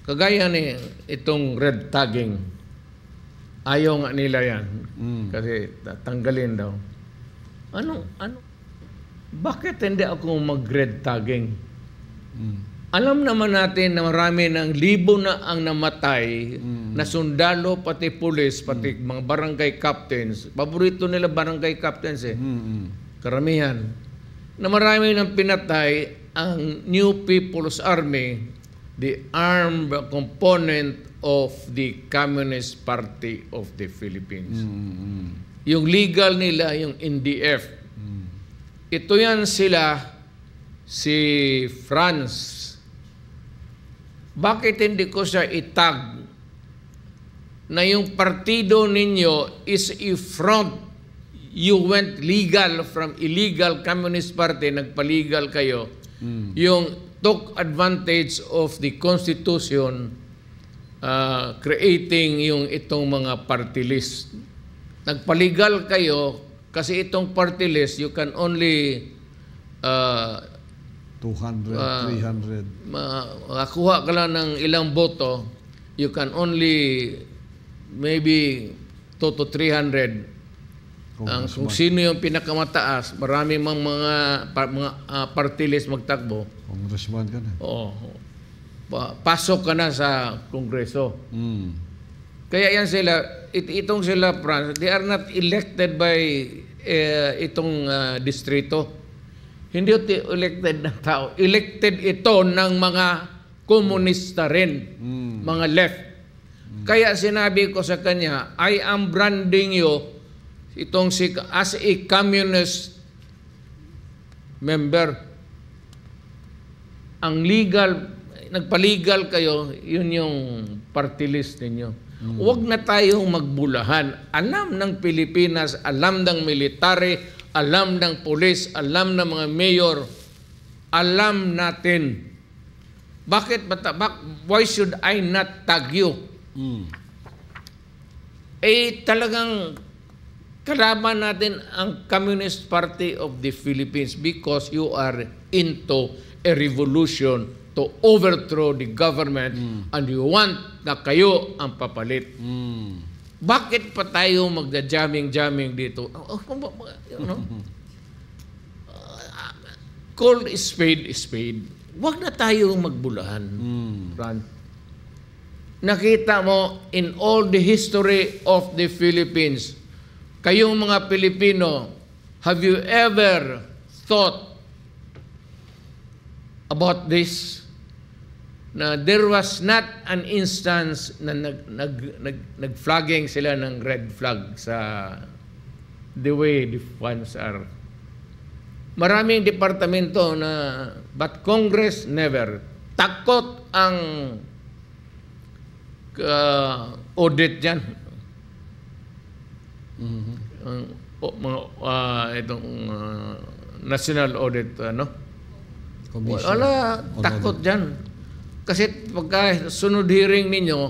kagaya ni itong red tagging, ayaw nga nila yan. Kasi tanggalin daw. Ano? Bakit hindi ako mag-red tagging? Alam naman natin na marami ng libo na ang namatay na sundalo, pati pulis, pati mga barangay captains. Paborito nila barangay captains eh. Karamihan. Na marami ng pinatay ang New People's Army, the armed component of the Communist Party of the Philippines. Yung legal nila, yung NDF. Ito yan sila, si France. Bakit hindi ko siya itag na yung partido ninyo is a front? You went legal from illegal Communist Party, nagpa-legal kayo. Yung took advantage of the Constitution, creating yung itong mga party list. Nagpa-legal kayo kasi itong party list, you can only 200, 300. Makakuha ka lang ng ilang boto, you can only maybe 2 to 300. Kung sino yung pinakamataas, marami mang mga party list magtakbo. Congressman ka na. Oo. Pasok ka na sa Kongreso. Kaya yan sila, itong sila, France, they are not elected by itong distrito. Hindi ito elected ng tao. Elected ito ng mga komunista rin, mga left. Kaya sinabi ko sa kanya, I am branding you as a communist member. Ang legal, nagpa-legal kayo, yun yung party list ninyo. Huwag na tayong magbulahan. Alam ng Pilipinas, alam ng military, alam ng pulis, alam ng mga mayor, alam natin. Why should I not tag you? Talagang kalaban natin ang Communist Party of the Philippines because you are into a revolution to overthrow the government and you want na kayo ang papalit. Bakit pa tayo magda-jamming dito? Call spade is spade. Huwag na tayo magbulahan. Nakita mo in all the history of the Philippines, kayong mga Pilipino, have you ever thought about this? Na there was not an instance na nag-flagging sila ng red flag sa the way the funds are. Maraming departamento na, but Congress never. Takot ang audit dyan. Itong national audit, wala, takot dyan. Kasi pagka sunod hearing ninyo,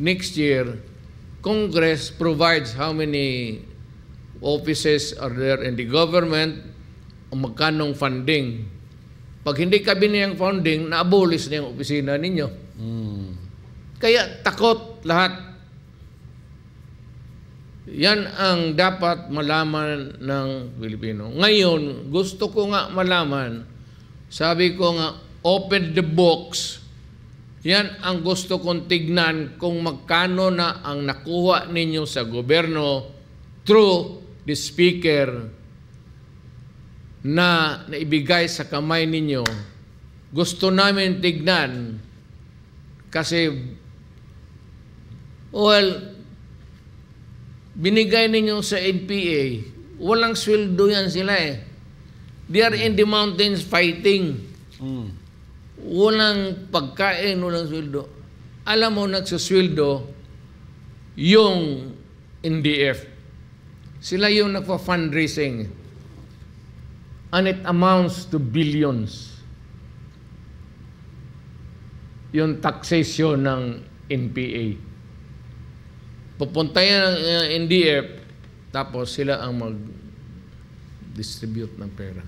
next year, Congress provides how many offices are there in the government, o magkanong funding. Pag hindi kabinet ang funding, na-abolish na yung opisina ninyo. Kaya takot lahat. Yan ang dapat malaman ng Pilipino. Ngayon, gusto ko nga malaman, sabi ko nga, open the books. Yan ang gusto kong tignan kung magkano na ang nakuha ninyo sa gobyerno through the speaker na naibigay sa kamay ninyo. Gusto namin tignan kasi, binigay ninyo sa NPA, walang sweldo yan sila eh. They are in the mountains fighting. Walang pagkain, walang sweldo. Alam mo, nagsusweldo yung NDF. Sila yung nagpa-fundraising. And it amounts to billions. Yung taxation ng NPA. Pupunta yan ng NDF, tapos sila ang mag-distribute ng pera.